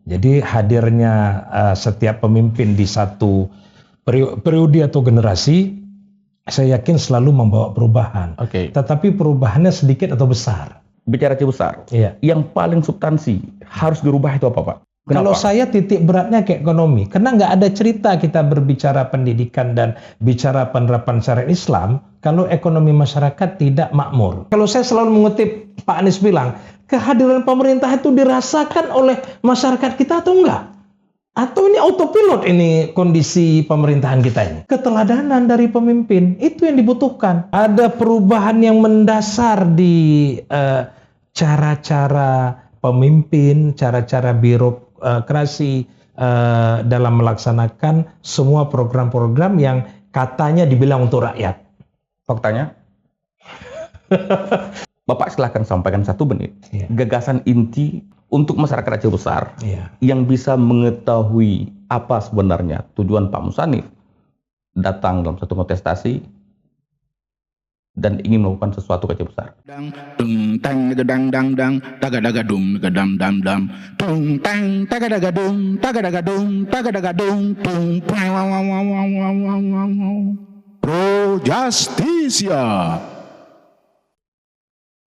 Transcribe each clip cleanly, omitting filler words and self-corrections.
Jadi hadirnya setiap pemimpin di satu periode atau generasi, saya yakin selalu membawa perubahan. Tetapi perubahannya sedikit atau besar. Bicara besar, yang paling substansi harus dirubah itu apa, Pak? Kenapa? Kalau saya titik beratnya ke ekonomi, karena nggak ada cerita kita berbicara pendidikan dan bicara penerapan syariat Islam kalau ekonomi masyarakat tidak makmur. Kalau saya selalu mengutip Pak Anies bilang, kehadiran pemerintah itu dirasakan oleh masyarakat kita atau enggak? Atau ini autopilot ini kondisi pemerintahan kita ini? Keteladanan dari pemimpin, itu yang dibutuhkan. Ada perubahan yang mendasar di cara-cara pemimpin, cara-cara birokrasi dalam melaksanakan semua program-program yang katanya dibilang untuk rakyat. Faktanya? Bapak silahkan sampaikan 1 menit. Gagasan inti untuk masyarakat Aceh Besar yang bisa mengetahui apa sebenarnya tujuan Pak Muzanif datang dalam satu kontestasi dan ingin melakukan sesuatu ke Aceh Besar. Pro Justisia.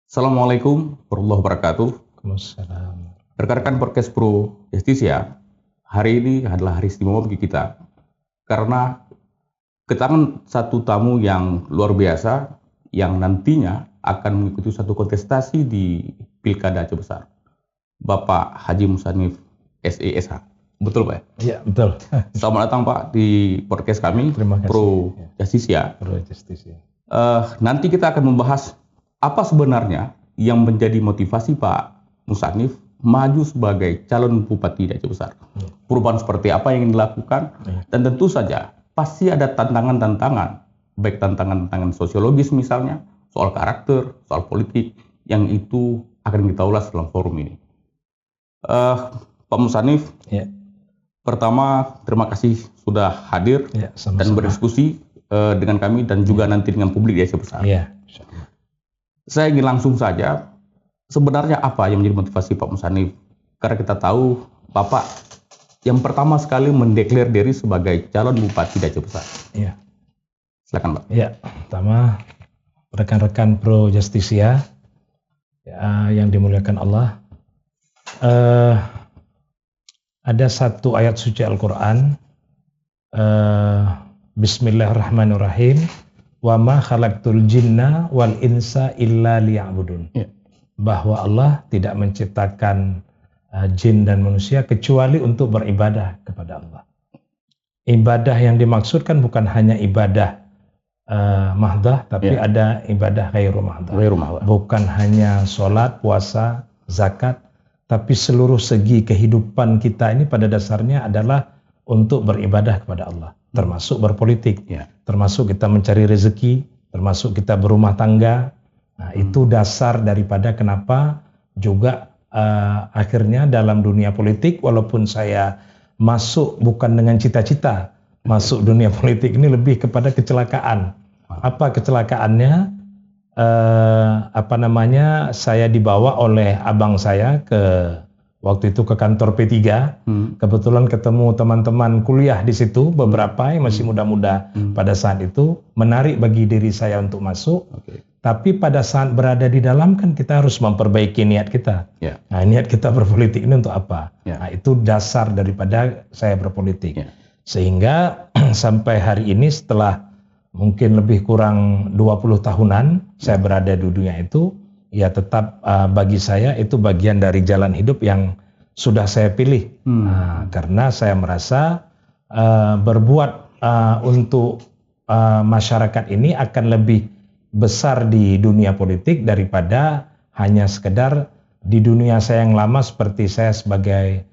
Assalamualaikum warahmatullahi wabarakatuh. Rekan-rekan podcast Pro Justisia, hari ini adalah hari istimewa bagi kita karena kedatangan satu tamu yang luar biasa yang nantinya akan mengikuti satu kontestasi di Pilkada Aceh Besar, Bapak Haji Muzanif SESH. Betul, Pak? Iya, betul. Selamat datang, Pak, di podcast kami. Terima kasih. Pro Justisia. Pro Justisia. Nanti kita akan membahas apa sebenarnya yang menjadi motivasi Pak Muzanif maju sebagai calon bupati di Aceh Besar. Perubahan seperti apa yang dilakukan, dan tentu saja pasti ada tantangan-tantangan, baik tantangan-tantangan sosiologis misalnya, soal karakter, soal politik, yang itu akan kita ulas dalam forum ini. Pak Muzanif, pertama terima kasih sudah hadir dan berdiskusi dengan kami dan juga nanti dengan publik di Aceh Besar. Saya ingin langsung saja, sebenarnya apa yang menjadi motivasi Pak Muzanif? Karena kita tahu Bapak yang pertama sekali mendeklar diri sebagai calon bupati di Aceh Besar. Silakan, Pak. Pertama rekan-rekan Pro Justisia yang dimuliakan Allah. Ada satu ayat suci Al-Quran, Bismillahirrahmanirrahim, wa ma khalaqtul jinna wal insa illa liya'budun. Bahwa Allah tidak menciptakan jin dan manusia kecuali untuk beribadah kepada Allah. Ibadah yang dimaksudkan bukan hanya ibadah mahdah, tapi ada ibadah ghairu mahdah. Bukan hanya sholat, puasa, zakat, tapi seluruh segi kehidupan kita ini pada dasarnya adalah untuk beribadah kepada Allah. Termasuk berpolitik, termasuk kita mencari rezeki, termasuk kita berumah tangga. Nah, itu dasar daripada kenapa juga akhirnya dalam dunia politik, walaupun saya masuk bukan dengan cita-cita, masuk dunia politik ini lebih kepada kecelakaan. Apa kecelakaannya? Saya dibawa oleh abang saya waktu itu ke kantor P3. Kebetulan ketemu teman-teman kuliah di situ, beberapa yang masih muda-muda pada saat itu, menarik bagi diri saya untuk masuk. Tapi pada saat berada di dalam kan kita harus memperbaiki niat kita. Nah, niat kita berpolitik ini untuk apa? Nah, itu dasar daripada saya berpolitik. Sehingga sampai hari ini setelah mungkin lebih kurang 20 tahunan saya berada di dunia itu, ya tetap bagi saya itu bagian dari jalan hidup yang sudah saya pilih. Karena saya merasa berbuat untuk masyarakat ini akan lebih besar di dunia politik daripada hanya sekedar di dunia saya yang lama seperti saya sebagai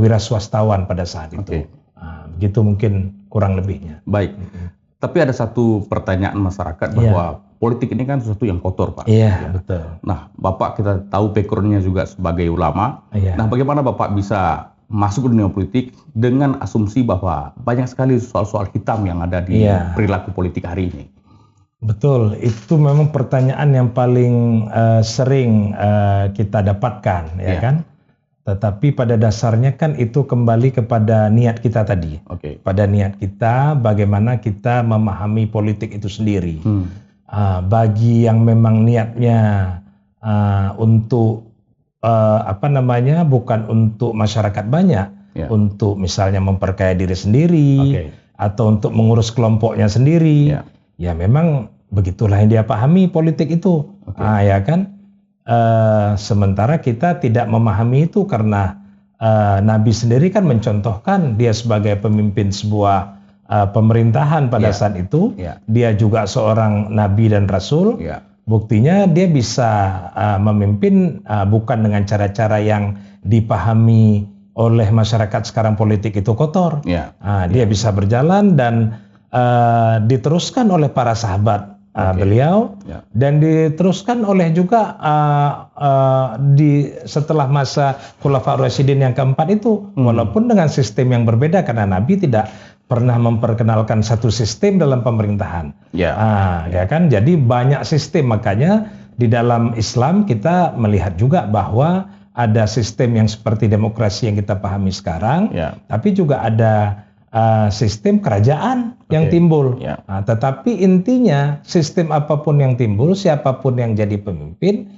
wira swastawan pada saat itu. Begitu mungkin kurang lebihnya. Baik. Tapi ada satu pertanyaan masyarakat bahwa politik ini kan sesuatu yang kotor, Pak. Betul. Nah, Bapak kita tahu background-nya juga sebagai ulama. Nah, bagaimana Bapak bisa masuk ke dunia politik dengan asumsi bahwa banyak sekali soal-soal hitam yang ada di perilaku politik hari ini? Betul, itu memang pertanyaan yang paling sering kita dapatkan, kan? Tetapi pada dasarnya kan itu kembali kepada niat kita tadi. Pada niat kita, bagaimana kita memahami politik itu sendiri. Bagi yang memang niatnya untuk bukan untuk masyarakat banyak, untuk misalnya memperkaya diri sendiri, atau untuk mengurus kelompoknya sendiri, ya memang begitulah yang dia pahami politik itu. Ya kan? Sementara kita tidak memahami itu karena Nabi sendiri kan mencontohkan dia sebagai pemimpin sebuah pemerintahan pada saat itu. Dia juga seorang Nabi dan Rasul. Buktinya dia bisa memimpin bukan dengan cara-cara yang dipahami oleh masyarakat sekarang politik itu kotor. Dia bisa berjalan dan diteruskan oleh para sahabat beliau dan diteruskan oleh juga setelah masa Khulafaur Rasyidin yang keempat itu, walaupun dengan sistem yang berbeda karena Nabi tidak pernah memperkenalkan satu sistem dalam pemerintahan. Ya kan, jadi banyak sistem, makanya di dalam Islam kita melihat juga bahwa ada sistem yang seperti demokrasi yang kita pahami sekarang, tapi juga ada sistem kerajaan yang timbul. Tetapi intinya sistem apapun yang timbul, siapapun yang jadi pemimpin,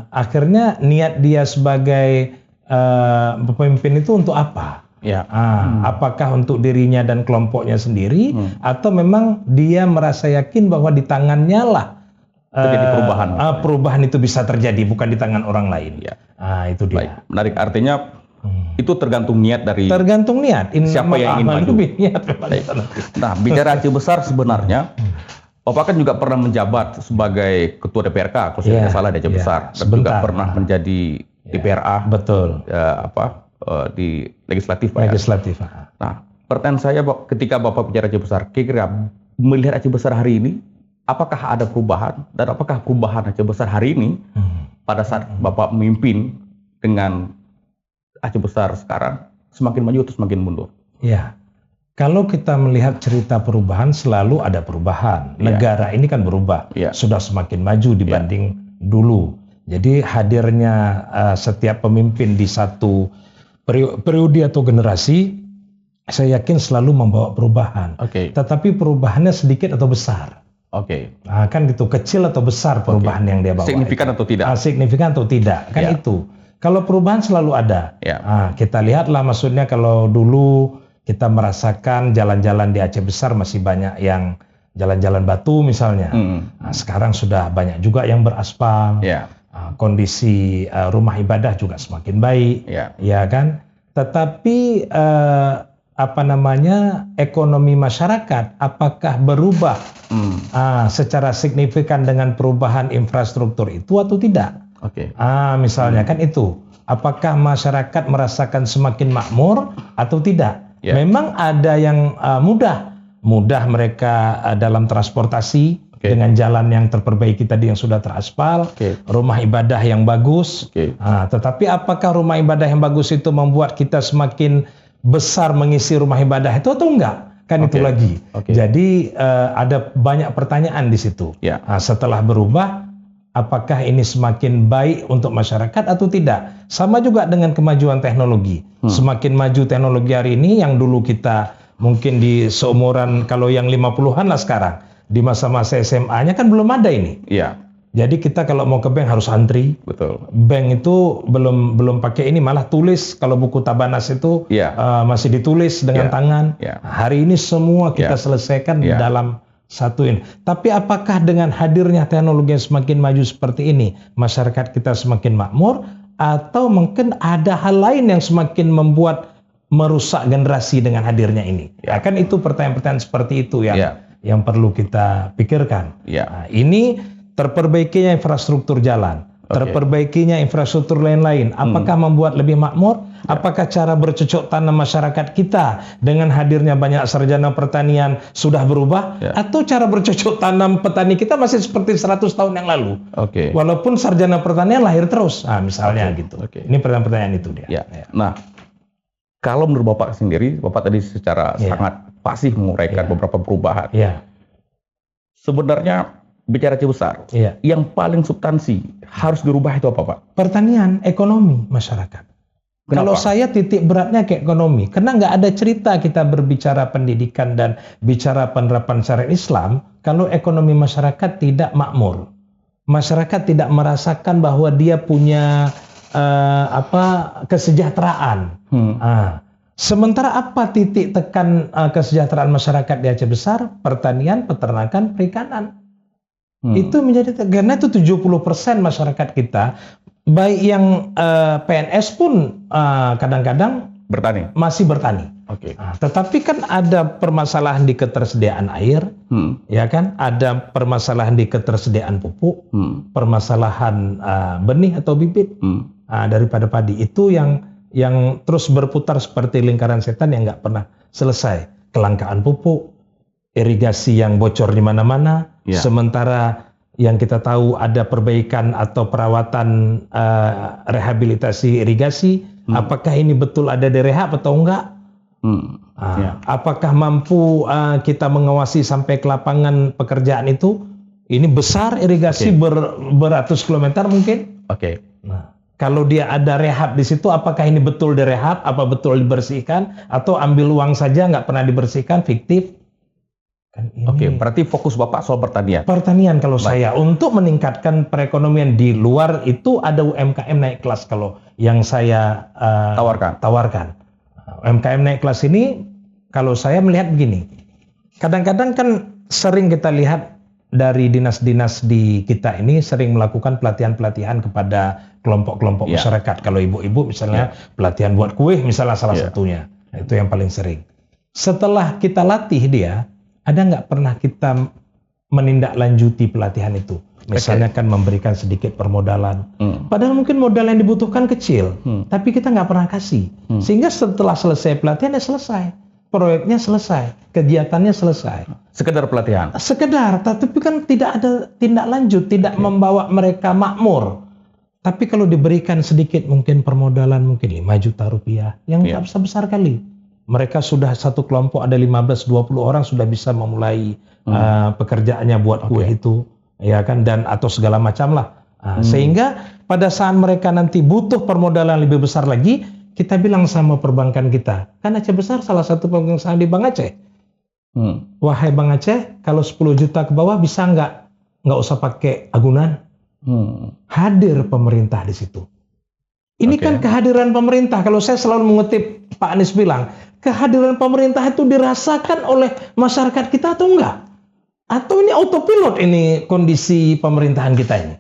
akhirnya niat dia sebagai pemimpin itu untuk apa? Apakah untuk dirinya dan kelompoknya sendiri, atau memang dia merasa yakin bahwa di tangannya lah terjadi perubahan itu bisa terjadi, bukan di tangan orang lain. Itu dia. Baik, menarik. Artinya itu tergantung niat dari siapa yang ingin maju. Nah, bicara Aceh Besar sebenarnya, Bapak kan juga pernah menjabat sebagai Ketua DPRK, kalau saya tidak salah di Aceh Besar, dan juga pernah menjadi DPRA. Betul. Di legislatif. Nah, pertanyaan saya ketika Bapak bicara Aceh Besar, kira-kira melihat Aceh Besar hari ini, apakah ada perubahan, dan apakah perubahan Aceh Besar hari ini pada saat Bapak memimpin dengan Aceh Besar sekarang semakin maju atau semakin mundur? Ya, kalau kita melihat cerita perubahan, selalu ada perubahan. Negara ini kan berubah, sudah semakin maju dibanding dulu. Jadi hadirnya setiap pemimpin di satu periode atau generasi, saya yakin selalu membawa perubahan. Tetapi perubahannya sedikit atau besar. Kan gitu, kecil atau besar perubahan yang dia bawa. Signifikan atau tidak? Signifikan atau tidak, kan itu. Kalau perubahan selalu ada. Kita lihatlah, maksudnya kalau dulu kita merasakan jalan-jalan di Aceh Besar masih banyak yang jalan-jalan batu misalnya. Sekarang sudah banyak juga yang beraspal. Kondisi rumah ibadah juga semakin baik, ya kan. Tetapi ekonomi masyarakat apakah berubah secara signifikan dengan perubahan infrastruktur itu atau tidak? Misalnya kan itu, apakah masyarakat merasakan semakin makmur atau tidak? Memang ada yang mudah mereka dalam transportasi dengan jalan yang terperbaiki tadi yang sudah teraspal, rumah ibadah yang bagus. Tetapi apakah rumah ibadah yang bagus itu membuat kita semakin besar mengisi rumah ibadah itu atau enggak? Kan itu lagi. Jadi ada banyak pertanyaan di situ. Setelah berubah, apakah ini semakin baik untuk masyarakat atau tidak? Sama juga dengan kemajuan teknologi. Semakin maju teknologi hari ini, yang dulu kita mungkin di seumuran, kalau yang 50-an lah sekarang, di masa-masa SMA-nya kan belum ada ini. Jadi kita kalau mau ke bank harus antri. Bank itu belum pakai ini, malah tulis. Kalau buku Tabanas itu masih ditulis dengan tangan. Hari ini semua kita selesaikan dalam satu ini. Tapi apakah dengan hadirnya teknologi yang semakin maju seperti ini, masyarakat kita semakin makmur, atau mungkin ada hal lain yang semakin membuat merusak generasi dengan hadirnya ini? Kan itu pertanyaan-pertanyaan seperti itu yang perlu kita pikirkan. Ini terperbaikinya infrastruktur jalan, terperbaikinya infrastruktur lain-lain, apakah membuat lebih makmur? Apakah cara bercocok tanam masyarakat kita dengan hadirnya banyak sarjana pertanian sudah berubah? Atau cara bercocok tanam petani kita masih seperti 100 tahun yang lalu? Walaupun sarjana pertanian lahir terus, misalnya gitu. Ini pertanyaan-pertanyaan itu dia. Nah, kalau menurut Bapak sendiri, Bapak tadi secara sangat fasih menguraikan beberapa perubahan. Sebenarnya bicara Aceh Besar, yang paling substansi harus dirubah itu apa, Pak? Pertanian, ekonomi masyarakat. Kalau saya titik beratnya ke ekonomi, karena nggak ada cerita kita berbicara pendidikan dan bicara penerapan syariat Islam kalau ekonomi masyarakat tidak makmur, masyarakat tidak merasakan bahwa dia punya kesejahteraan. Sementara apa titik tekan kesejahteraan masyarakat di Aceh Besar? Pertanian, peternakan, perikanan. Itu menjadi, karena itu 70% masyarakat kita, baik yang PNS pun kadang-kadang masih bertani. Tetapi kan ada permasalahan di ketersediaan air, ya kan? Ada permasalahan di ketersediaan pupuk, permasalahan benih atau bibit daripada padi. Itu yang terus berputar seperti lingkaran setan yang nggak pernah selesai. Kelangkaan pupuk, irigasi yang bocor di mana-mana, sementara yang kita tahu ada perbaikan atau perawatan rehabilitasi irigasi, apakah ini betul ada direhab atau enggak? Apakah mampu kita mengawasi sampai ke lapangan pekerjaan itu? Ini besar irigasi beratus kilometer mungkin. Nah, kalau dia ada rehab di situ, apakah ini betul direhab? Apa betul dibersihkan? Atau ambil uang saja nggak pernah dibersihkan, fiktif? Berarti fokus Bapak soal pertanian. Pertanian kalau saya untuk meningkatkan perekonomian di luar itu ada UMKM naik kelas kalau yang saya tawarkan. UMKM naik kelas ini kalau saya melihat begini. Kadang-kadang kan sering kita lihat dari dinas-dinas di kita ini sering melakukan pelatihan-pelatihan kepada kelompok-kelompok masyarakat. Kalau ibu-ibu misalnya pelatihan buat kue misalnya salah satunya. Itu yang paling sering. Setelah kita latih dia, ada nggak pernah kita menindaklanjuti pelatihan itu? Misalnya kan memberikan sedikit permodalan. Padahal mungkin modal yang dibutuhkan kecil, tapi kita nggak pernah kasih. Sehingga setelah selesai pelatihan ya selesai. Proyeknya selesai, kegiatannya selesai. Sekedar pelatihan? Sekedar, tapi kan tidak ada tindak lanjut, tidak membawa mereka makmur. Tapi kalau diberikan sedikit mungkin permodalan mungkin 5 juta rupiah, yang nggak besar-besar kali. Mereka sudah satu kelompok ada 15-20 orang sudah bisa memulai pekerjaannya buat kue itu, ya kan, dan atau segala macam lah. Sehingga pada saat mereka nanti butuh permodalan lebih besar lagi, kita bilang sama perbankan kita, kan Aceh Besar salah satu pemegang saham di Bank Aceh. Wahai Bank Aceh, kalau 10 juta ke bawah bisa nggak usah pakai agunan. Hadir pemerintah di situ. Ini kan kehadiran pemerintah. Kalau saya selalu mengutip Pak Anies bilang, kehadiran pemerintah itu dirasakan oleh masyarakat kita atau enggak? Atau ini autopilot ini kondisi pemerintahan kita ini?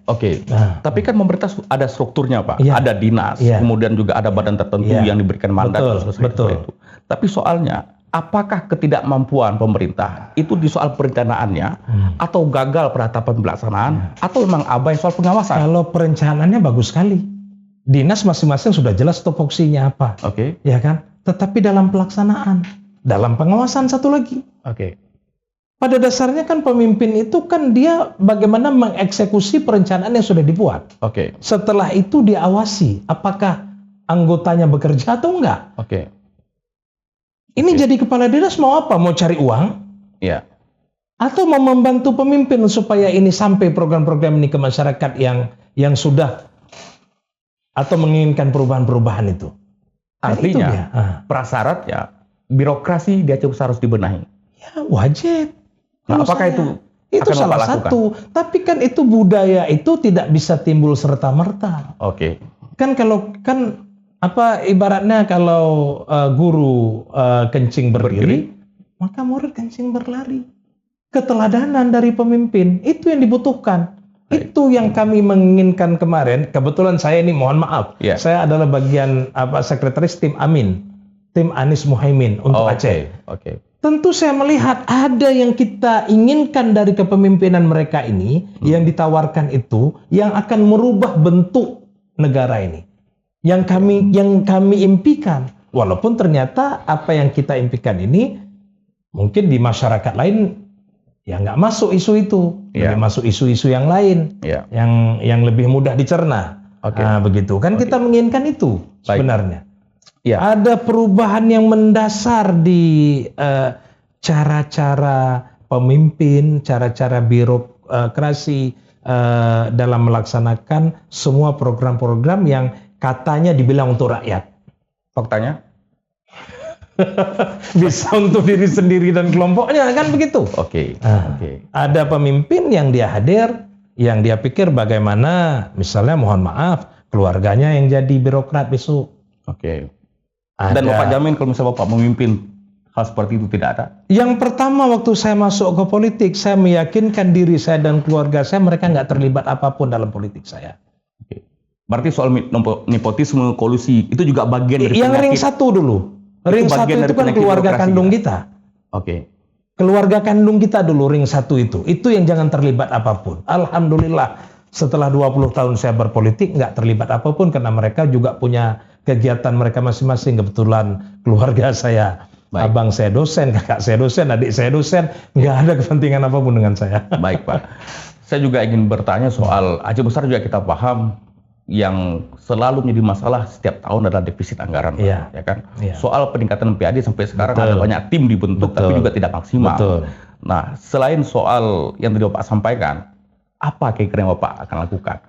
Tapi kan pemerintah ada strukturnya Pak, ada dinas, kemudian juga ada badan tertentu yang diberikan mandat. Betul. Tapi soalnya, apakah ketidakmampuan pemerintah itu di soal perencanaannya, atau gagal pada tahapan pelaksanaan, atau memang abai soal pengawasan? Kalau perencanaannya bagus sekali, dinas masing-masing sudah jelas tupoksinya apa, ya kan? Tetapi dalam pelaksanaan, dalam pengawasan satu lagi. Pada dasarnya kan pemimpin itu kan dia bagaimana mengeksekusi perencanaan yang sudah dibuat. Setelah itu diawasi apakah anggotanya bekerja atau enggak. Ini jadi kepala dinas mau apa? Mau cari uang? Atau mau membantu pemimpin supaya ini sampai program-program ini ke masyarakat yang sudah atau menginginkan perubahan-perubahan itu. Artinya prasyarat birokrasi di Aceh Besar harus dibenahi. Ya wajib. Apakah itu salah satu? Tapi kan itu budaya itu tidak bisa timbul serta-merta. Kan ibaratnya kalau guru kencing berdiri, maka murid kencing berlari. Keteladanan dari pemimpin itu yang dibutuhkan. Itu yang kami menginginkan kemarin. Kebetulan saya ini mohon maaf, saya adalah bagian sekretaris tim Amin, tim Anies Muhaimin untuk Aceh. Tentu saya melihat ada yang kita inginkan dari kepemimpinan mereka ini, yang ditawarkan itu, yang akan merubah bentuk negara ini. Yang kami impikan. Walaupun ternyata apa yang kita impikan ini, mungkin di masyarakat lain, ya nggak masuk isu itu. Lebih masuk isu-isu yang lain, yang lebih mudah dicerna. Begitu. Kan kita menginginkan itu sebenarnya. Ada perubahan yang mendasar di cara-cara pemimpin, cara-cara birokrasi dalam melaksanakan semua program-program yang katanya dibilang untuk rakyat. Faktanya? Bisa untuk diri sendiri dan kelompoknya, kan begitu. Oke. Ada pemimpin yang dia hadir, yang dia pikir bagaimana, misalnya mohon maaf, keluarganya yang jadi birokrat besok. Oke. Dan Bapak jamin kalau misalnya Bapak memimpin hal seperti itu tidak ada? Yang pertama waktu saya masuk ke politik, saya meyakinkan diri saya dan keluarga saya, mereka nggak terlibat apapun dalam politik saya. Oke. Berarti soal nepotisme, kolusi, itu juga bagian dari yang ring satu dulu. Ring satu itu kan keluarga kandung kita. Oke. Keluarga kandung kita dulu, ring satu itu yang jangan terlibat apapun. Alhamdulillah setelah 20 tahun saya berpolitik nggak terlibat apapun karena mereka juga punya kegiatan mereka masing-masing. Kebetulan keluarga saya, abang saya dosen, kakak saya dosen, adik saya dosen, nggak ada kepentingan apapun dengan saya. Baik Pak, saya juga ingin bertanya soal Aceh Besar. Juga kita paham yang selalu menjadi masalah setiap tahun adalah defisit anggaran, ya kan? Soal peningkatan PAD sampai sekarang ada banyak tim dibentuk, tapi juga tidak maksimal. Nah, selain soal yang tadi Bapak sampaikan, apa kira-kira yang Bapak akan lakukan?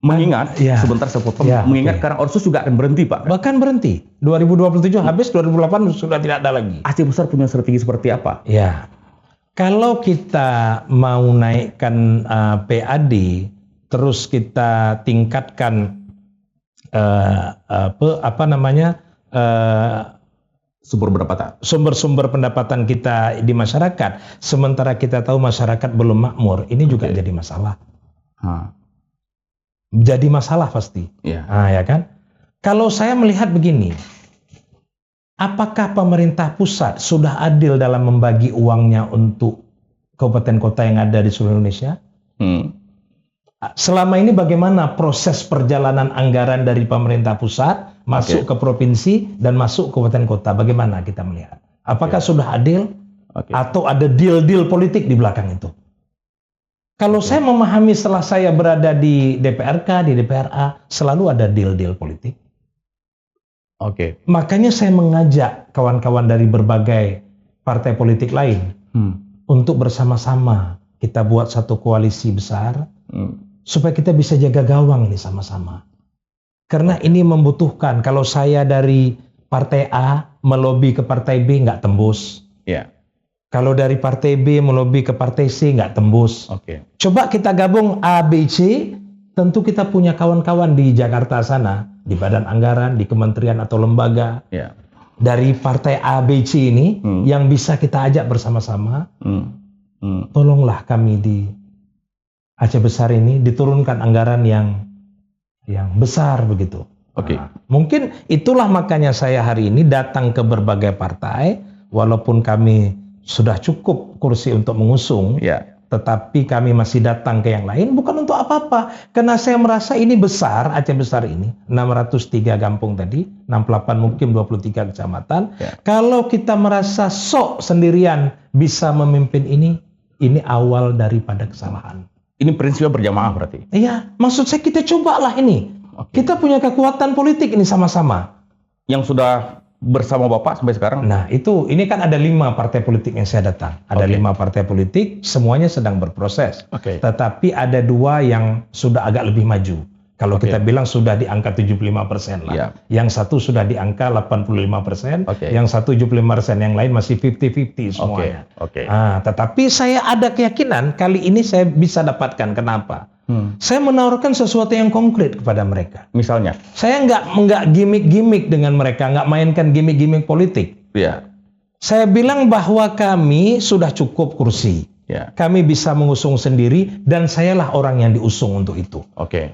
Mengingat, sebentar saya potong, mengingat karena Orsus juga akan berhenti Pak. Bahkan berhenti, 2027 habis, 2008 sudah tidak ada lagi. Aceh Besar punya strategi seperti apa? Ya, kalau kita mau naikkan PAD, terus kita tingkatkan sumber-sumber pendapatan kita di masyarakat, sementara kita tahu masyarakat belum makmur, ini juga jadi masalah. Jadi masalah pasti. Ya kan? Kalau saya melihat begini, apakah pemerintah pusat sudah adil dalam membagi uangnya untuk kabupaten kota yang ada di seluruh Indonesia? Selama ini bagaimana proses perjalanan anggaran dari pemerintah pusat masuk ke provinsi dan masuk ke kabupaten kota? Bagaimana kita melihat? Apakah sudah adil atau ada deal-deal politik di belakang itu? Kalau saya memahami setelah saya berada di DPRK, di DPRA, selalu ada deal-deal politik. Makanya saya mengajak kawan-kawan dari berbagai partai politik lain untuk bersama-sama kita buat satu koalisi besar supaya kita bisa jaga gawang ini sama-sama. Karena ini membutuhkan, kalau saya dari partai A melobi ke partai B nggak tembus. Kalau dari partai B melobi ke partai C nggak tembus. Coba kita gabung A, B, C, tentu kita punya kawan-kawan di Jakarta sana, di badan anggaran, di kementerian atau lembaga. Dari partai A, B, C ini yang bisa kita ajak bersama-sama. Tolonglah kami di Aceh Besar ini diturunkan anggaran yang besar begitu. Mungkin itulah makanya saya hari ini datang ke berbagai partai, walaupun kami sudah cukup kursi untuk mengusung, tetapi kami masih datang ke yang lain bukan untuk apa-apa, karena saya merasa ini besar, Aceh Besar ini 603 kampung tadi, 68 mungkin 23 kecamatan. Kalau kita merasa sok sendirian bisa memimpin ini awal daripada kesalahan. Ini prinsipnya berjamaah berarti? Iya, maksud saya kita cobalah ini. Kita punya kekuatan politik ini sama-sama. Yang sudah bersama Bapak sampai sekarang? Nah, ini kan ada 5 partai politik yang saya datang. Ada 5 partai politik, semuanya sedang berproses. Tetapi ada 2 yang sudah agak lebih maju. Kalau kita bilang sudah di angka 75% lah. Yang satu sudah di angka 85%, yang satu 75%, yang lain masih 50-50 semuanya. Tetapi saya ada keyakinan kali ini saya bisa dapatkan. Kenapa? Saya menawarkan sesuatu yang konkret kepada mereka. Misalnya? Saya nggak gimmick-gimmick dengan mereka, nggak mainkan gimmick-gimmick politik. Saya bilang bahwa kami sudah cukup kursi. Kami bisa mengusung sendiri dan sayalah orang yang diusung untuk itu.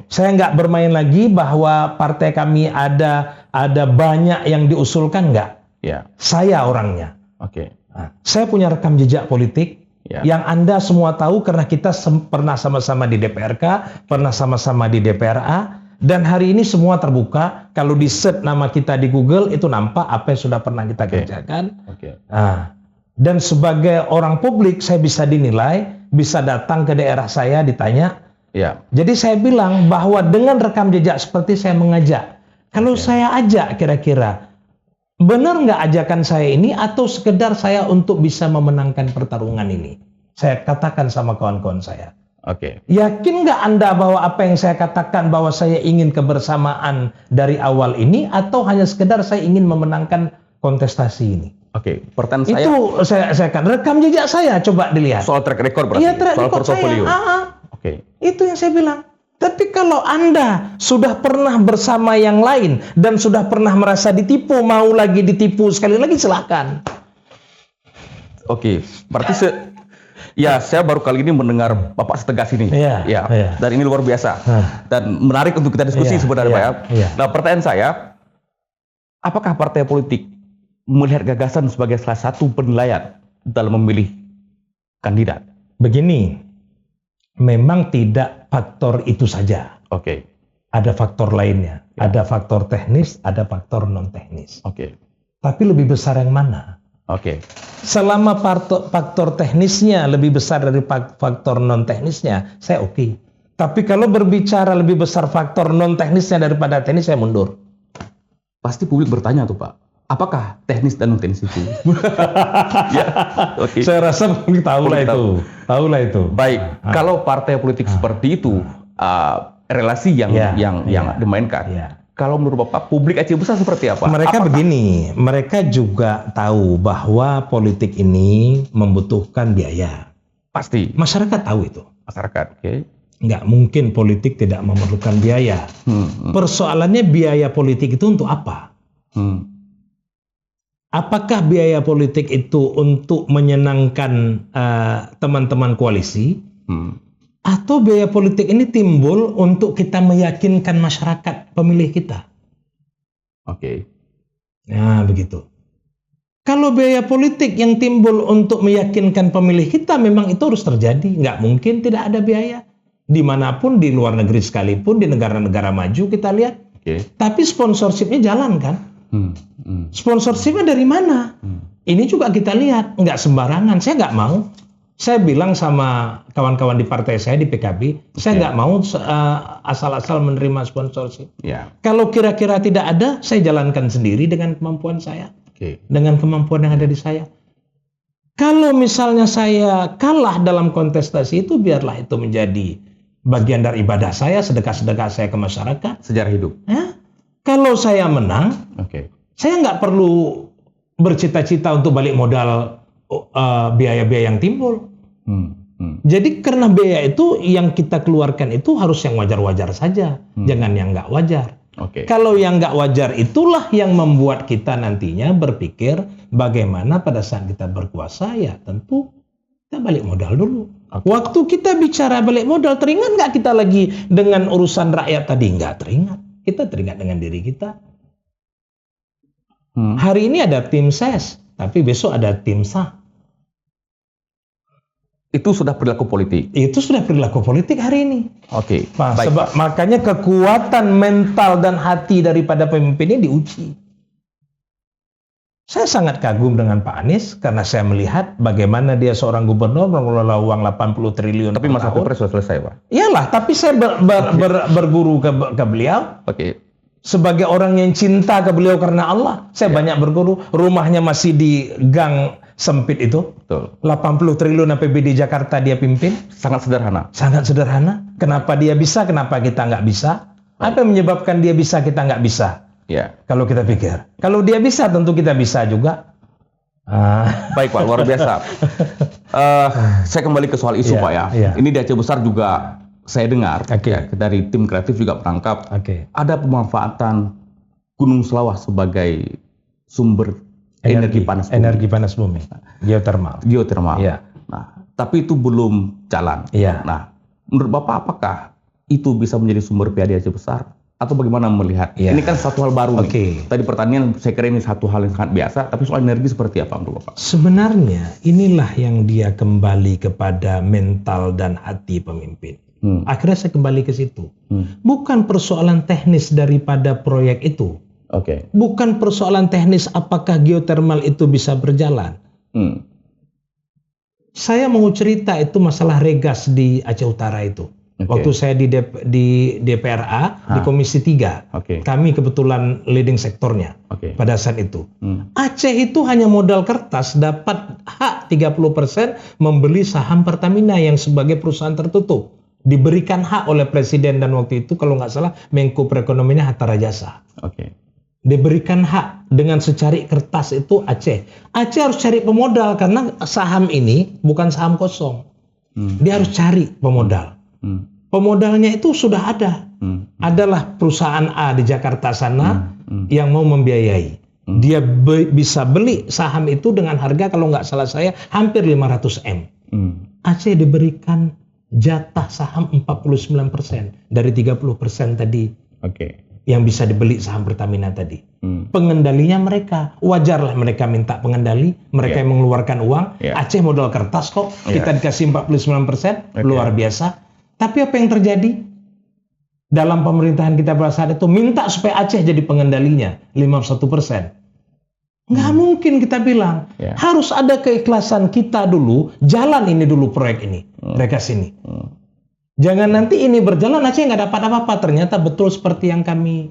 Saya nggak bermain lagi bahwa partai kami ada banyak yang diusulkan, nggak. Saya orangnya. Nah, saya punya rekam jejak politik yang Anda semua tahu karena kita pernah sama-sama di DPRK, pernah sama-sama di DPRA, dan hari ini semua terbuka. Kalau di search nama kita di Google itu nampak apa yang sudah pernah kita kerjakan. Nah, dan sebagai orang publik saya bisa dinilai, bisa datang ke daerah saya ditanya. Jadi saya bilang bahwa dengan rekam jejak seperti saya mengajak. Kalau saya ajak kira-kira benar nggak ajakan saya ini atau sekedar saya untuk bisa memenangkan pertarungan ini? Saya katakan sama kawan-kawan saya. Oke. Yakin nggak Anda bahwa apa yang saya katakan bahwa saya ingin kebersamaan dari awal ini, atau hanya sekedar saya ingin memenangkan kontestasi ini? Oke, pertanyaan saya. Itu saya akan rekam jejak saya, coba dilihat. Soal track record berarti. Iya, track soal record portofolio. Oke. Itu yang saya bilang. Tapi kalau Anda sudah pernah bersama yang lain dan sudah pernah merasa ditipu, mau lagi ditipu sekali lagi, silakan. Oke, berarti saya baru kali ini mendengar Bapak setegas ini. Iya. Dan ini luar biasa. Dan menarik untuk kita diskusi sebenarnya, Pak ya. Iya. Nah, pertanyaan saya, apakah partai politik melihat gagasan sebagai salah satu penilaian dalam memilih kandidat? Begini, memang tidak faktor itu saja. Oke. Ada faktor lainnya. Ada faktor teknis, ada faktor non teknis. Oke. Tapi lebih besar yang mana? Oke. Selama faktor teknisnya lebih besar dari faktor non teknisnya, saya oke. Tapi kalau berbicara lebih besar faktor non teknisnya daripada teknis, saya mundur. Pasti publik bertanya tuh, Pak. Apakah teknis dan non teknis itu? Ya, oke. Saya rasa publik tahulah itu. Baik, kalau partai politik seperti itu, relasi yang dimainkan. Ya. Kalau menurut Bapak, publik Aceh Besar seperti apa? Begini, mereka juga tahu bahwa politik ini membutuhkan biaya. Pasti. Masyarakat tahu itu. Masyarakat, oke. Nggak mungkin politik tidak memerlukan biaya. Persoalannya biaya politik itu untuk apa? Apakah biaya politik itu untuk menyenangkan teman-teman koalisi? Atau biaya politik ini timbul untuk kita meyakinkan masyarakat pemilih kita? Oke. Nah, begitu. Kalau biaya politik yang timbul untuk meyakinkan pemilih kita, memang itu harus terjadi. Nggak mungkin tidak ada biaya. Dimanapun, di luar negeri sekalipun, di negara-negara maju kita lihat. Tapi sponsorshipnya jalan kan? Sponsorshipnya dari mana? Ini juga kita lihat. Nggak sembarangan. Saya nggak mau. Saya bilang sama kawan-kawan di partai saya di PKB, saya nggak mau asal-asal menerima sponsorship. Kalau kira-kira tidak ada, saya jalankan sendiri dengan kemampuan saya, dengan kemampuan yang ada di saya. Kalau misalnya saya kalah dalam kontestasi itu, biarlah itu menjadi bagian dari ibadah saya, sedekah-sedekah saya ke masyarakat. Sejarah hidup. Ya? Kalau saya menang, saya nggak perlu bercita-cita untuk balik modal biaya-biaya yang timbul. Jadi karena biaya itu yang kita keluarkan itu harus yang wajar-wajar saja, jangan yang nggak wajar. Kalau yang nggak wajar itulah yang membuat kita nantinya berpikir bagaimana pada saat kita berkuasa, ya tentu kita balik modal dulu. Waktu kita bicara balik modal, teringat nggak kita lagi dengan urusan rakyat tadi? Nggak teringat. Kita teringat dengan diri kita. Hari ini ada tim ses, tapi besok ada tim sah. Itu sudah perilaku politik. Itu sudah perilaku politik hari ini. Baik. Makanya kekuatan mental dan hati daripada pemimpin ini diuji. Saya sangat kagum dengan Pak Anies karena saya melihat bagaimana dia seorang gubernur mengelola uang 80 triliun. Tapi masa Pilpres sudah selesai, Pak. Iyalah, tapi saya berguru ke beliau. Sebagai orang yang cinta ke beliau karena Allah, saya banyak berguru. Rumahnya masih di gang sempit itu. 80 triliun APBD Jakarta dia pimpin. Sangat sederhana. Sangat sederhana. Kenapa dia bisa, kenapa kita nggak bisa? Apa yang menyebabkan dia bisa, kita nggak bisa? Kalau kita pikir. Kalau dia bisa, tentu kita bisa juga. Baik, Pak, luar biasa. Saya kembali ke soal isu, Pak ya. Ini di Aceh Besar juga saya dengar dari tim kreatif juga menangkap ada pemanfaatan Gunung Selawah sebagai sumber energi panas bumi, geotermal. Nah, tapi itu belum jalan. Nah, menurut Bapak apakah itu bisa menjadi sumber PAD Aceh Besar? Atau bagaimana melihat? Ini kan satu hal baru. Tadi pertanian saya kira ini satu hal yang sangat biasa, tapi soal energi seperti apa menurut Bapak? Sebenarnya inilah yang dia kembali kepada mental dan hati pemimpin. Akhirnya saya kembali ke situ. Bukan persoalan teknis daripada proyek itu. Bukan persoalan teknis apakah geotermal itu bisa berjalan. Saya mau cerita itu masalah regas di Aceh Utara itu. Waktu saya di DPRA, di Komisi 3, kami kebetulan leading sektornya pada saat itu. Aceh itu hanya modal kertas dapat hak 30% membeli saham Pertamina yang sebagai perusahaan tertutup. diberikan hak oleh presiden dan waktu itu kalau nggak salah Menko Perekonomiannya Hatta Rajasa. Oke. Diberikan hak dengan secari kertas itu Aceh. Aceh harus cari pemodal karena saham ini bukan saham kosong. Dia harus cari pemodal. Pemodalnya itu sudah ada. Adalah perusahaan A di Jakarta sana yang mau membiayai. Dia bisa beli saham itu dengan harga kalau nggak salah saya hampir 500 M. Aceh diberikan jatah saham 49% dari 30% tadi. Oke. Yang bisa dibeli saham Pertamina tadi. Pengendalinya mereka. Wajarlah mereka minta pengendali, mereka yang mengeluarkan uang. Aceh modal kertas kok, kita dikasih 49%, luar biasa. Tapi apa yang terjadi? Dalam pemerintahan kita pada saat itu minta supaya Aceh jadi pengendalinya 51%. Nggak mungkin kita bilang harus ada keikhlasan kita dulu, jalan ini dulu proyek ini, mereka sini. Jangan nanti ini berjalan Aceh nggak dapat apa-apa. Ternyata betul seperti yang kami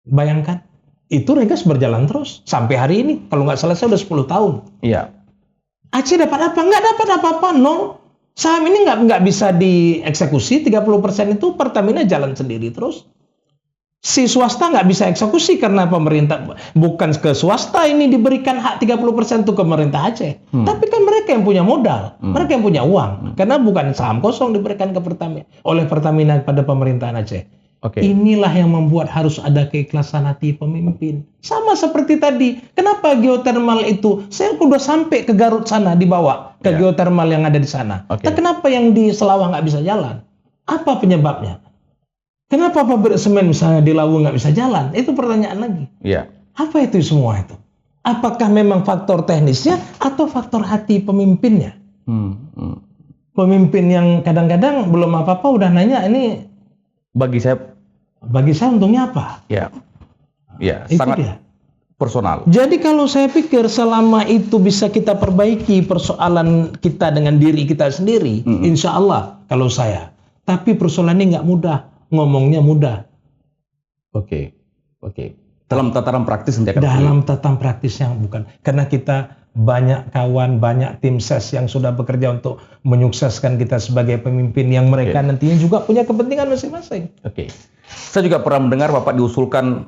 bayangkan. Itu Regas berjalan terus sampai hari ini. Kalau nggak salah saya udah 10 tahun. Iya. Aceh dapat apa? Nggak dapat apa-apa, nol. Saham ini nggak bisa dieksekusi, 30% itu Pertamina jalan sendiri terus. Si swasta nggak bisa eksekusi karena pemerintah, bukan ke swasta ini diberikan hak 30% itu ke pemerintah Aceh. Tapi kan mereka yang punya modal, mereka yang punya uang. Karena bukan saham kosong diberikan ke Pertamina, oleh Pertamina pada pemerintahan Aceh. Inilah yang membuat harus ada keikhlasan hati pemimpin. Sama seperti tadi, kenapa geotermal itu, saya udah sampai ke Garut sana dibawa ke geotermal yang ada di sana. Tapi kenapa yang di Selawah nggak bisa jalan? Apa penyebabnya? Kenapa pabrik semen misalnya di Lawu nggak bisa jalan? Itu pertanyaan lagi. Apa itu semua itu? Apakah memang faktor teknisnya atau faktor hati pemimpinnya? Pemimpin yang kadang-kadang belum apa-apa udah nanya ini. Bagi saya untungnya apa? Itu sangat dia. Personal. Jadi kalau saya pikir selama itu bisa kita perbaiki persoalan kita dengan diri kita sendiri, insya Allah kalau saya. Tapi persoalan ini nggak mudah. Ngomongnya mudah. Oke. Dalam tataran praktis nanti akan dalam tataran praktis yang bukan. Karena kita banyak kawan, banyak tim ses yang sudah bekerja untuk menyukseskan kita sebagai pemimpin yang mereka nantinya juga punya kepentingan masing-masing. Saya juga pernah mendengar Bapak diusulkan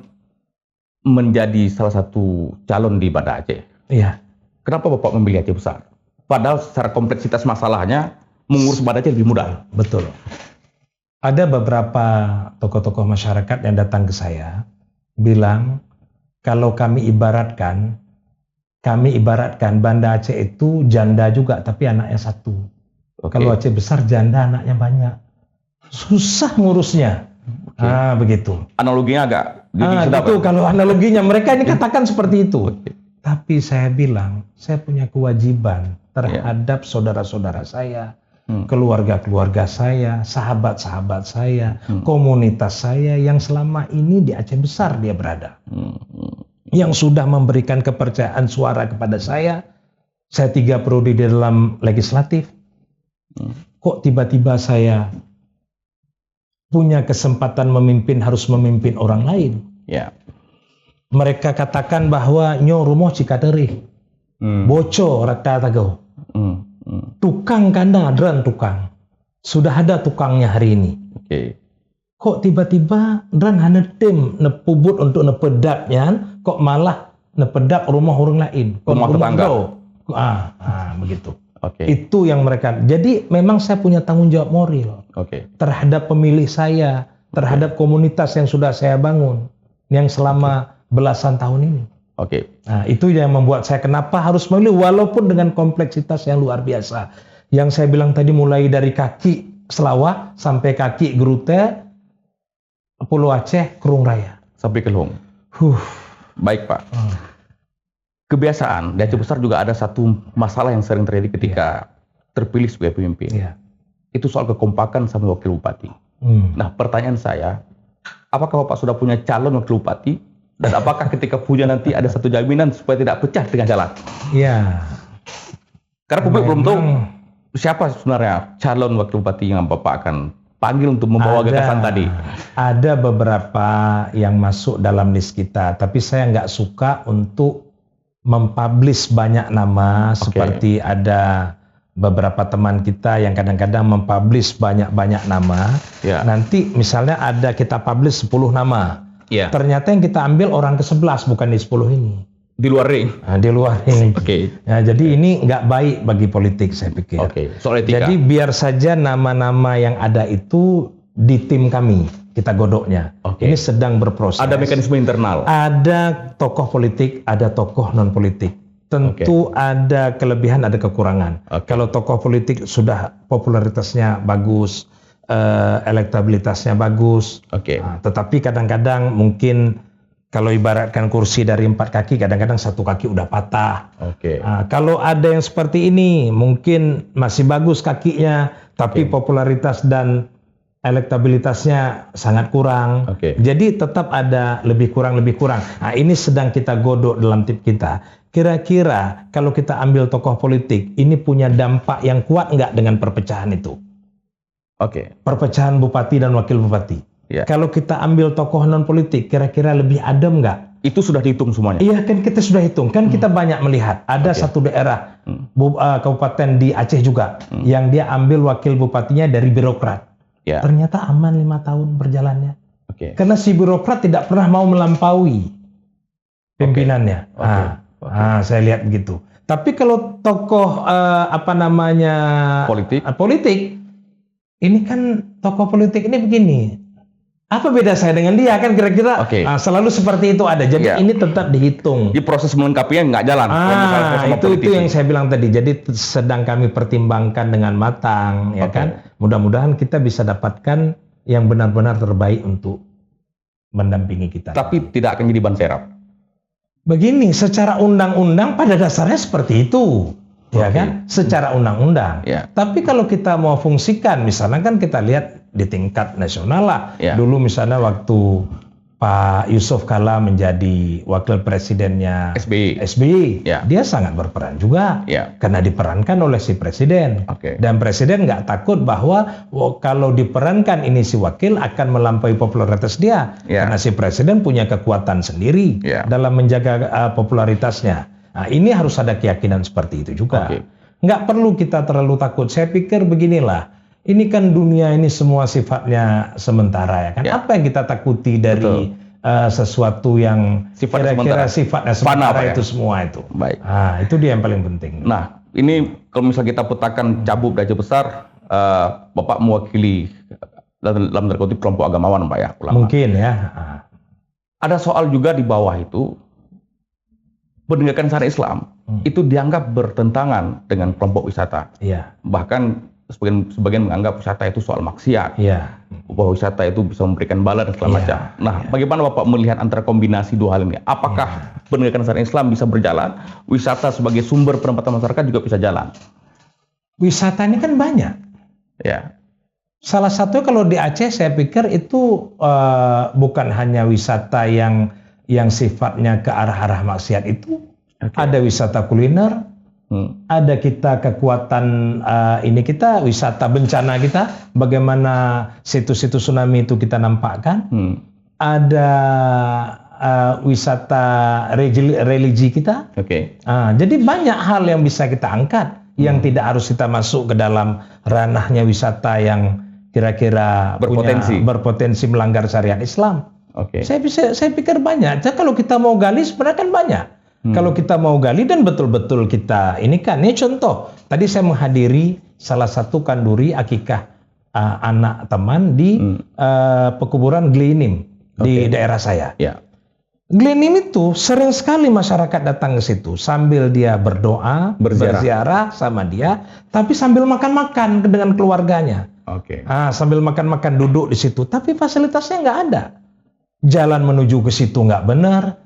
menjadi salah satu calon di Banda Aceh. Iya. Kenapa Bapak memilih Aceh Besar? Padahal secara kompleksitas masalahnya mengurus Banda Aceh lebih mudah. Betul. Ada beberapa tokoh-tokoh masyarakat yang datang ke saya bilang kalau kami ibaratkan Banda Aceh itu janda juga tapi anaknya satu. Kalau Aceh Besar janda anaknya banyak. Susah ngurusnya. Begitu. Analoginya agak gitu. Kalau analoginya mereka ini katakan seperti itu. Tapi saya bilang saya punya kewajiban terhadap saudara-saudara saya, keluarga-keluarga saya, sahabat-sahabat saya, komunitas saya yang selama ini di Aceh Besar dia berada. Yang sudah memberikan kepercayaan suara kepada saya 3 periode di dalam legislatif. Kok tiba-tiba saya punya kesempatan memimpin harus memimpin orang lain? Mereka katakan bahwa nyo rumoh cikaderi, boco rata tagau. Tukang kandang adran tukang. Sudah ada tukangnya hari ini. Kok tiba-tiba adran hanya tim nepubut untuk nepedapnya, kok malah nepedap rumah orang lain. Rumah tetangga. Begitu. Itu yang mereka. Jadi memang saya punya tanggung jawab moral terhadap pemilih saya, terhadap komunitas yang sudah saya bangun, yang selama belasan tahun ini. Nah, itu yang membuat saya kenapa harus memilih walaupun dengan kompleksitas yang luar biasa. Yang saya bilang tadi mulai dari kaki Selawah sampai kaki Gerute, Pulau Aceh, Kerung Raya. Sampai ke Long. Baik Pak. Kebiasaan di Aceh Besar juga ada satu masalah yang sering terjadi ketika terpilih sebagai pemimpin. Itu soal kekompakan sama wakil bupati. Nah pertanyaan saya, apakah Bapak sudah punya calon wakil bupati? Dan apakah ketika punya nanti ada satu jaminan supaya tidak pecah tengah jalan? Karena publik belum tahu siapa sebenarnya calon wakil bupati yang Bapak akan panggil untuk membawa gagasan tadi. Ada beberapa yang masuk dalam list kita, tapi saya nggak suka untuk mempublish banyak nama seperti ada beberapa teman kita yang kadang-kadang mempublish banyak-banyak nama. Ya. Nanti misalnya kita publish 10 nama. Ya. Ternyata yang kita ambil orang ke-11 bukan di 10 ini. Di luar ring. Nah, di luar ring. Oke. Ya, jadi ini nggak baik bagi politik saya pikir. Oke. Soal etika. Jadi biar saja nama-nama yang ada itu di tim kami, kita godoknya. Oke. Ini sedang berproses. Ada mekanisme internal. Ada tokoh politik, ada tokoh non politik. Tentu ada kelebihan, ada kekurangan. Kalau tokoh politik sudah popularitasnya bagus, elektabilitasnya bagus. Nah, tetapi kadang-kadang mungkin kalau ibaratkan kursi dari 4 kaki, kadang-kadang 1 kaki udah patah. Nah, kalau ada yang seperti ini, mungkin masih bagus kakinya, tapi popularitas dan elektabilitasnya sangat kurang. Jadi tetap ada lebih kurang. Nah, ini sedang kita godok dalam tim kita. Kira-kira kalau kita ambil tokoh politik, ini punya dampak yang kuat nggak dengan perpecahan itu? Perpecahan bupati dan wakil bupati. Kalau kita ambil tokoh non politik, kira-kira lebih adem nggak? Itu sudah dihitung semuanya? Iya, kan kita sudah hitung. Kan kita banyak melihat. Ada satu daerah, kabupaten di Aceh juga, yang dia ambil wakil bupatinya dari birokrat. Ternyata aman 5 tahun berjalannya. Karena si birokrat tidak pernah mau melampaui pimpinannya. Saya lihat begitu. Tapi kalau tokoh politik, ini kan tokoh politik ini begini. Apa beda saya dengan dia, kan kira-kira selalu seperti itu ada. Jadi ini tetap dihitung. Di proses melengkapinya nggak jalan. Itu yang saya bilang tadi. Jadi sedang kami pertimbangkan dengan matang, ya kan. Mudah-mudahan kita bisa dapatkan yang benar-benar terbaik untuk mendampingi kita. Tapi tidak akan jadi ban serap. Begini, secara undang-undang pada dasarnya seperti itu, ya kan? Secara undang-undang. Tapi kalau kita mau fungsikan, misalnya kan kita lihat di tingkat nasional lah. Dulu misalnya waktu Pak Yusuf Kala menjadi wakil presidennya SBY, dia sangat berperan juga, karena diperankan oleh si presiden. Dan presiden nggak takut bahwa kalau diperankan ini si wakil akan melampaui popularitas dia, karena si presiden punya kekuatan sendiri dalam menjaga popularitasnya. Nah, ini harus ada keyakinan seperti itu juga. Nggak perlu kita terlalu takut. Saya pikir beginilah. Ini kan dunia ini semua sifatnya sementara, ya kan? Apa yang kita takuti dari sesuatu yang kira-kira sifatnya sementara itu semua itu. Nah, itu dia yang paling penting. Nah, ini kalau misalnya kita petakan cabut Aceh Besar, Bapak mewakili dalam tanda kutip kelompok agamawan, Pak ya? Ulama. Mungkin ya. Ada soal juga di bawah itu, penegakan syariat Islam itu dianggap bertentangan dengan kelompok wisata. Bahkan sebagian menganggap wisata itu soal maksiat. Bahwa wisata itu bisa memberikan bala dan segala macam. Nah, bagaimana Bapak melihat antara kombinasi dua hal ini? Apakah penegakan syariat Islam bisa berjalan, wisata sebagai sumber pendapatan masyarakat juga bisa jalan? Wisata ini kan banyak. Salah satu kalau di Aceh saya pikir itu bukan hanya wisata yang sifatnya ke arah-arah maksiat itu. Ada wisata kuliner, ada kita kekuatan wisata bencana kita, bagaimana situs-situs tsunami itu kita nampakkan. Ada wisata religi kita. Jadi banyak hal yang bisa kita angkat, yang tidak harus kita masuk ke dalam ranahnya wisata yang kira-kira berpotensi melanggar syariat Islam. Saya pikir banyak. Jadi kalau kita mau gali sebenarnya kan banyak. Kalau kita mau gali dan betul-betul kita ini contoh. Tadi saya menghadiri salah satu kanduri akikah anak teman di pekuburan Glinim di daerah saya. Glinim itu sering sekali masyarakat datang ke situ sambil dia berdoa, berziarah sama dia, tapi sambil makan-makan dengan keluarganya. Sambil makan-makan duduk di situ, tapi fasilitasnya nggak ada. Jalan menuju ke situ nggak benar.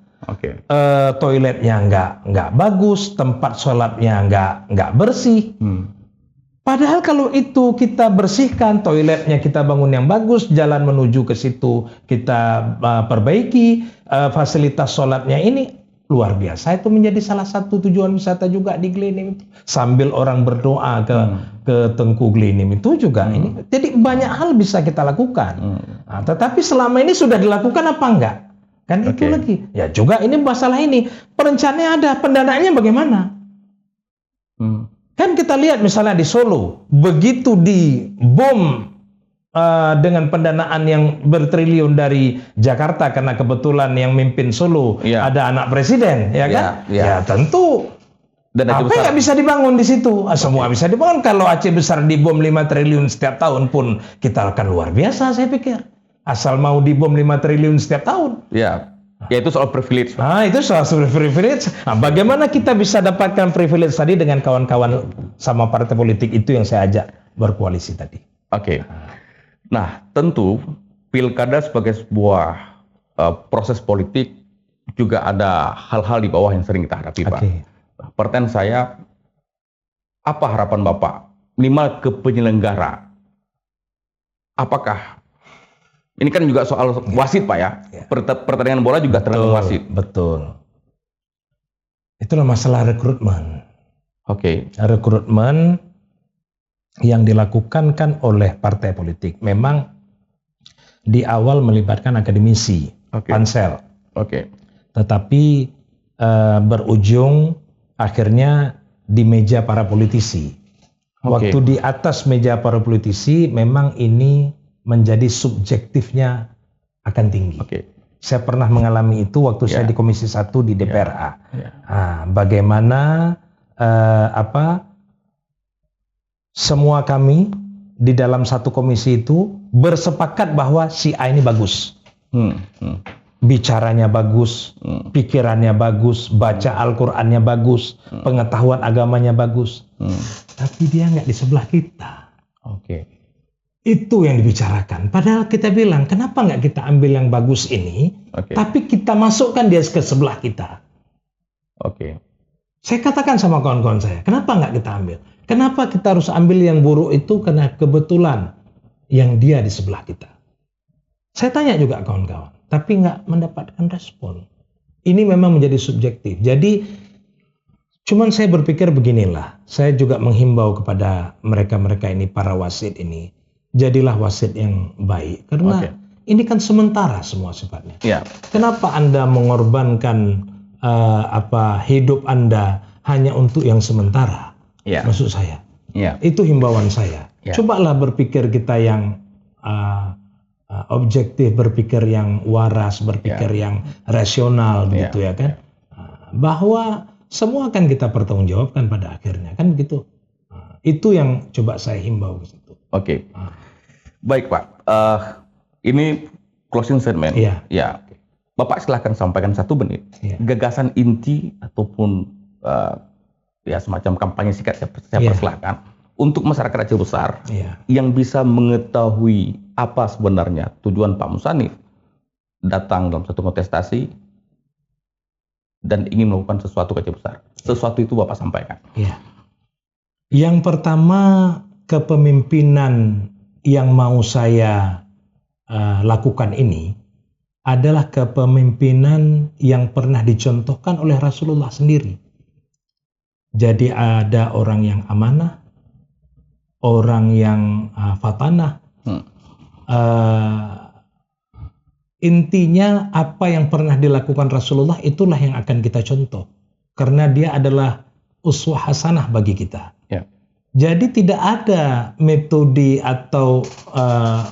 Toiletnya nggak bagus, tempat sholatnya nggak bersih. Padahal kalau itu kita bersihkan, toiletnya kita bangun yang bagus, jalan menuju ke situ kita perbaiki, fasilitas sholatnya ini luar biasa. Itu menjadi salah satu tujuan wisata juga di Glinim. Sambil orang berdoa ke Tengku Glinim itu juga ini. Jadi banyak hal bisa kita lakukan. Nah, tetapi selama ini sudah dilakukan apa enggak? Kan itu lagi. Ya juga ini masalah ini. Perencanaannya ada, pendanaannya bagaimana? Kan kita lihat misalnya di Solo, begitu dibom dengan pendanaan yang bertriliun dari Jakarta karena kebetulan yang mimpin Solo ada anak presiden, ya kan? Ya tentu. Dan apa yang nggak bisa dibangun di situ? Semua bisa dibangun. Kalau Aceh besar dibom 5 triliun setiap tahun pun kita akan luar biasa, saya pikir. Asal mau dibom 5 triliun setiap tahun. Ya itu soal privilege. Itu soal privilege. Bagaimana kita bisa dapatkan privilege tadi dengan kawan-kawan sama partai politik itu yang saya ajak berkoalisi tadi. Oke. Nah, tentu pilkada sebagai sebuah proses politik juga ada hal-hal di bawah yang sering kita hadapi, Pak. Pertanyaan saya, apa harapan Bapak minimal ke penyelenggara? Apakah ini kan juga soal wasit, Pak ya? Pertandingan bola juga tergantung wasit. Betul. Itulah masalah rekrutmen. Rekrutmen yang dilakukan kan oleh partai politik. Memang di awal melibatkan akademisi, pansel. Tetapi berujung akhirnya di meja para politisi. Waktu di atas meja para politisi memang ini menjadi subjektifnya akan tinggi. Saya pernah mengalami itu waktu saya di Komisi 1 di DPRA. Bagaimana semua kami di dalam satu komisi itu bersepakat bahwa si A ini bagus. Bicaranya bagus, pikirannya bagus, baca Al-Qur'annya bagus, pengetahuan agamanya bagus. Tapi dia nggak di sebelah kita. Itu yang dibicarakan. Padahal kita bilang, kenapa nggak kita ambil yang bagus ini, tapi kita masukkan dia ke sebelah kita. Saya katakan sama kawan-kawan saya, kenapa nggak kita ambil? Kenapa kita harus ambil yang buruk itu karena kebetulan yang dia di sebelah kita? Saya tanya juga kawan-kawan, tapi nggak mendapatkan respon. Ini memang menjadi subjektif. Jadi, cuman saya berpikir beginilah. Saya juga menghimbau kepada mereka-mereka ini, para wasit ini, jadilah wasit yang baik. Karena ini kan sementara semua sifatnya. Kenapa Anda mengorbankan hidup Anda hanya untuk yang sementara? Maksud saya, itu himbauan saya. Cobalah berpikir kita yang objektif, berpikir yang waras, berpikir yang rasional, begitu ya kan? Bahwa semua akan kita pertanggungjawabkan pada akhirnya, kan begitu. Itu yang coba saya himbau ke situ. Baik Pak, ini closing statement. Bapak silahkan sampaikan 1 menit. Gagasan inti ataupun semacam kampanye singkat saya persilahkan untuk masyarakat Aceh Besar yang bisa mengetahui apa sebenarnya tujuan Pak Musannif datang dalam satu kontestasi dan ingin melakukan sesuatu ke Aceh Besar. Sesuatu itu Bapak sampaikan. Yang pertama, kepemimpinan yang mau saya lakukan ini adalah kepemimpinan yang pernah dicontohkan oleh Rasulullah sendiri. Jadi ada orang yang amanah, orang yang fatanah. Intinya apa yang pernah dilakukan Rasulullah itulah yang akan kita contoh. Karena dia adalah uswah hasanah bagi kita. Jadi tidak ada metode atau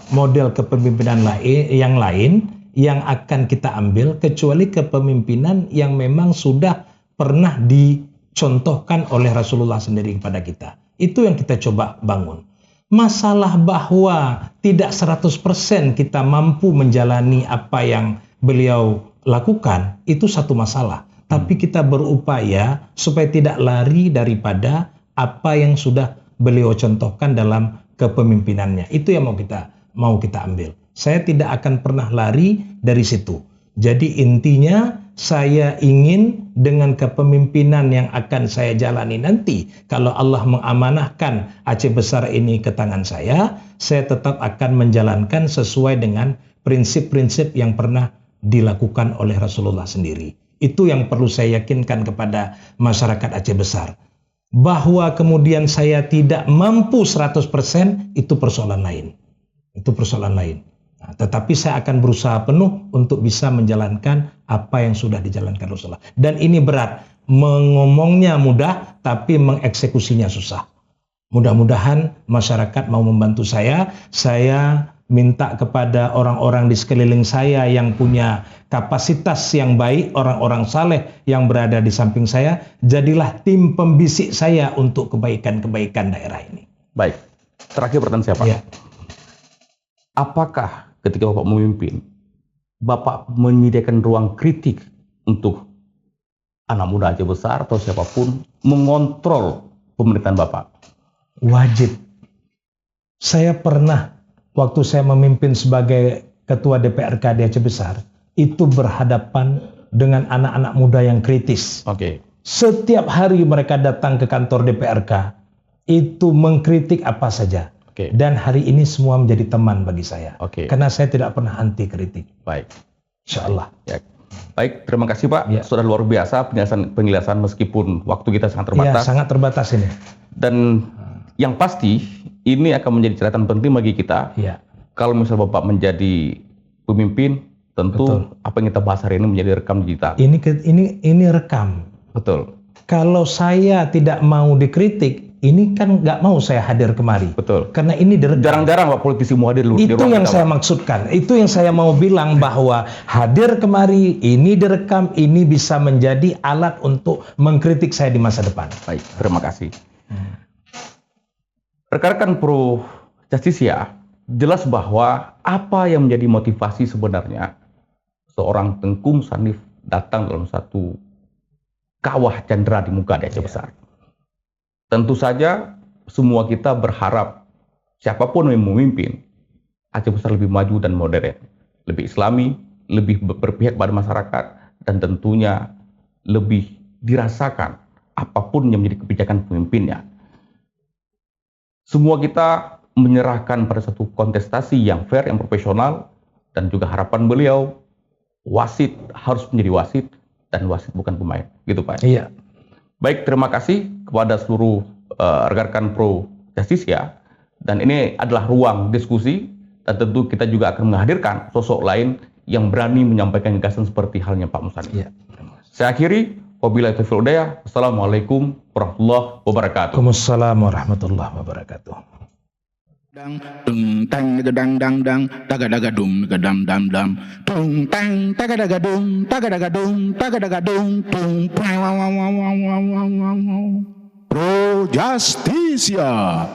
model kepemimpinan yang lain yang akan kita ambil kecuali kepemimpinan yang memang sudah pernah dicontohkan oleh Rasulullah sendiri kepada kita. Itu yang kita coba bangun. Masalah bahwa tidak 100% kita mampu menjalani apa yang beliau lakukan, itu satu masalah. Tapi kita berupaya supaya tidak lari daripada apa yang sudah beliau contohkan dalam kepemimpinannya. Itu yang mau kita ambil. Saya tidak akan pernah lari dari situ. Jadi intinya saya ingin dengan kepemimpinan yang akan saya jalani nanti, kalau Allah mengamanahkan Aceh Besar ini ke tangan saya tetap akan menjalankan sesuai dengan prinsip-prinsip yang pernah dilakukan oleh Rasulullah sendiri. Itu yang perlu saya yakinkan kepada masyarakat Aceh Besar. Bahwa kemudian saya tidak mampu 100%, itu persoalan lain. Tetapi saya akan berusaha penuh untuk bisa menjalankan apa yang sudah dijalankan Rasulullah. Dan ini berat, mengomongnya mudah, tapi mengeksekusinya susah. Mudah-mudahan masyarakat mau membantu saya. Saya minta kepada orang-orang di sekeliling saya yang punya kapasitas yang baik, orang-orang saleh yang berada di samping saya, jadilah tim pembisik saya untuk kebaikan-kebaikan daerah ini. Baik, terakhir pertanyaan siapa? Ya. Apakah ketika Bapak memimpin, Bapak menyediakan ruang kritik untuk anak muda Aceh Besar atau siapapun mengontrol pemerintahan Bapak? Wajib. Saya pernah, waktu saya memimpin sebagai Ketua DPRK di Aceh Besar, itu berhadapan dengan anak-anak muda yang kritis. Oke. Setiap hari mereka datang ke kantor DPRK, itu mengkritik apa saja. Oke. Dan hari ini semua menjadi teman bagi saya. Oke. Karena saya tidak pernah anti kritik. Baik. Insya Allah. Ya. Baik, terima kasih Pak. Ya. Sudah luar biasa penjelasan meskipun waktu kita sangat terbatas. Iya, sangat terbatas ini. Dan yang pasti ini akan menjadi catatan penting bagi kita. Iya. Kalau misalnya Bapak menjadi pemimpin, tentu Betul. apa yang kita bahas hari ini menjadi rekam digital. Ini rekam. Betul. Kalau saya tidak mau dikritik, ini kan nggak mau saya hadir kemari. Betul. Karena ini direkam. Jarang-jarang Pak politisi mau hadir di Itu ruang yang kita, saya Pak. maksudkan. Itu yang saya mau bilang bahwa hadir kemari, ini direkam, ini bisa menjadi alat untuk mengkritik saya di masa depan. Baik, terima kasih. Rekan-rekan Pro Justisia, jelas bahwa apa yang menjadi motivasi sebenarnya seorang Tengku Musanif datang dalam satu kawah candera di muka di Aceh Besar. Tentu saja semua kita berharap siapapun yang memimpin Aceh Besar lebih maju dan modern, lebih islami, lebih berpihak pada masyarakat, dan tentunya lebih dirasakan apapun yang menjadi kebijakan pemimpinnya. Semua kita menyerahkan pada satu kontestasi yang fair, yang profesional, dan juga harapan beliau, wasit harus menjadi wasit, dan wasit bukan pemain. Gitu Pak. Iya. Baik, terima kasih kepada seluruh rekan-rekan Pro Justisia. Dan ini adalah ruang diskusi, dan tentu kita juga akan menghadirkan sosok lain yang berani menyampaikan gagasan seperti halnya Pak Musanif. Iya. Saya akhiri. Wabillahi taufiq wal hidayah. Assalamualaikum warahmatullahi wabarakatuh. Waalaikumsalam warahmatullahi wabarakatuh. Dang dung tang dang dang dang daga daga dum gadam dam dam dung tang daga daga dum dung pung Pro Justisia.